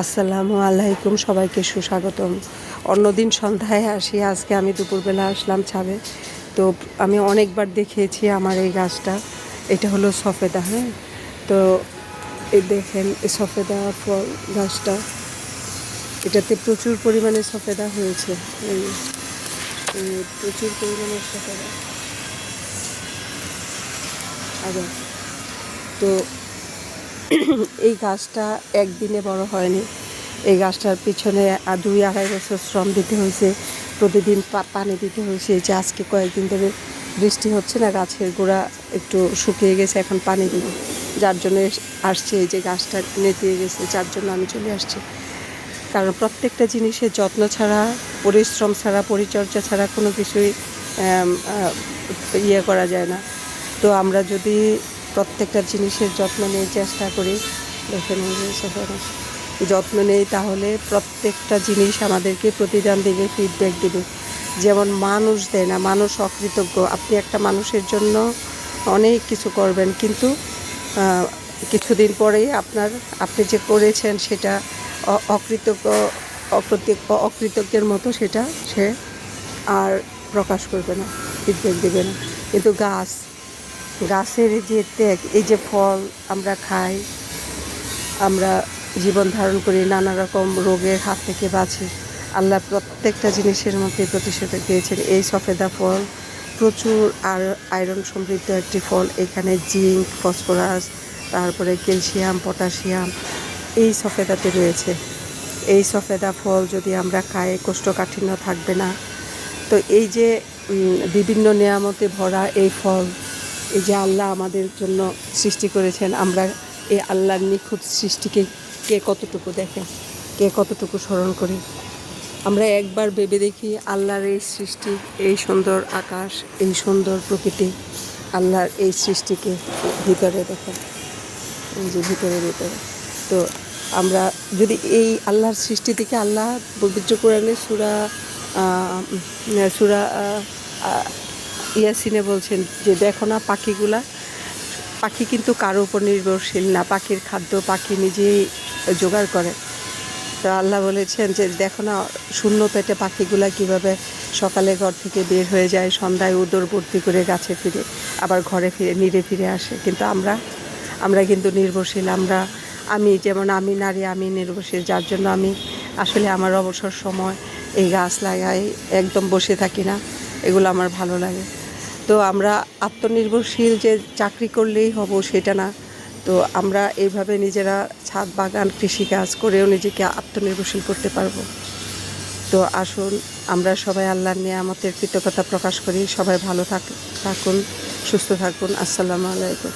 আসসালামু আলাইকুম, সবাইকে সুস্বাগতম। অন্যদিন সন্ধ্যায় আসি, আজকে আমি দুপুরবেলা আসলাম ছাদে। তো আমি অনেকবার দেখিয়েছি আমার এই গাছটা, এটা হলো সফেদা। হ্যাঁ, তো এই দেখেন এই সফেদা ফল গাছটা, এটাতে প্রচুর পরিমাণে সফেদা হয়েছে। এই প্রচুর পরিমাণে সফেদা আগে। তো এই গাছটা একদিনে বড় হয়নি, এই গাছটার পিছনে 2-2.5 বছর শ্রম দিতে হয়েছে, প্রতিদিন পানি দিতে হয়েছে। যে আজকে কয়েকদিন ধরে বৃষ্টি হচ্ছে না, গাছের গোড়া একটু শুকিয়ে গেছে, এখন পানি দিব, যার জন্য আসছে। এই যে গাছটা নেতিয়ে গেছে, যার জন্য আমি চলে আসছি। কারণ প্রত্যেকটা জিনিসের যত্ন ছাড়া, পরিশ্রম ছাড়া, পরিচর্যা ছাড়া কোনো কিছুই করা যায় না। তো আমরা যদি প্রত্যেকটা জিনিসের যত্ন নিয়ে চেষ্টা করি, দেখেন যত্ন নেই, তাহলে প্রত্যেকটা জিনিস আমাদেরকে প্রতিদান দেবে, ফিডব্যাক দেবে। যেমন মানুষ দেয় না, মানুষ অকৃতজ্ঞ। আপনি একটা মানুষের জন্য অনেক কিছু করবেন, কিন্তু কিছুদিন পরেই আপনি যে করেছেন সেটা অকৃতজ্ঞের মতো সেটা সে আর প্রকাশ করবে না, ফিডব্যাক দেবে না। কিন্তু গাছের যে ত্যাগ, এই যে ফল আমরা খাই, আমরা জীবন ধারণ করি, নানা রকম রোগের হাত থেকে বাঁচি, আল্লাহ প্রত্যেকটা জিনিসের মধ্যে প্রতিষেধক দিয়েছেন। এই সফেদা ফল প্রচুর আয়রন সমৃদ্ধ একটি ফল। এখানে জিঙ্ক, ফসফরাস, তারপরে ক্যালসিয়াম, পটাশিয়াম এই সফেদাতে রয়েছে। এই সফেদা ফল যদি আমরা খাই, কোষ্ঠকাঠিন্য থাকবে না। তো এই যে বিভিন্ন নেয়ামতে ভরা এই ফল, এই যে আল্লাহ আমাদের জন্য সৃষ্টি করেছেন, আমরা এই আল্লাহর নিখুঁত সৃষ্টিকে কে কতটুকু দেখে, কে কতটুকু স্মরণ করি। আমরা একবার ভেবে দেখি, আল্লাহর এই সৃষ্টি, এই সুন্দর আকাশ, এই সুন্দর প্রকৃতি, আল্লাহর এই সৃষ্টিকে ভিতরে দেখেন, এই যে ভিতরে তো আমরা যদি এই আল্লাহর সৃষ্টি থেকে, আল্লাহ পবিত্র কোরআনে সূরা ইয়াসিনে বলছেন যে দেখো না পাখি কিন্তু কারো উপর নির্ভরশীল না, পাখির খাদ্য পাখি নিজেই জোগাড় করে। তো আল্লাহ বলেছেন যে দেখো না শূন্য পেটে পাখিগুলা কিভাবে সকালে ঘর থেকে বের হয়ে যায়, সন্ধ্যায় উদর ভর্তি করে গাছে ফিরে আবার ঘরে নিড়ে ফিরে আসে। কিন্তু আমরা কিন্তু নির্ভরশীল। আমি নারী, আমি নির্ভরশীল, যার জন্য আমি আসলে আমার অবসর সময় এই গাছ লাগাই, একদম বসে থাকি না, এগুলো আমার ভালো লাগে। তো আমরা আত্মনির্ভরশীল যে চাকরি করলেই হব সেটা না। তো আমরা এইভাবে নিজেরা ছাদ বাগান, কৃষিকাজ করেও নিজেকে আত্মনির্ভরশীল করতে পারবো। তো আসুন আমরা সবাই আল্লাহর নিয়ামতের কৃতজ্ঞতা প্রকাশ করি। সবাই ভালো থাকুন, সুস্থ থাকুন। আসসালামু আলাইকুম।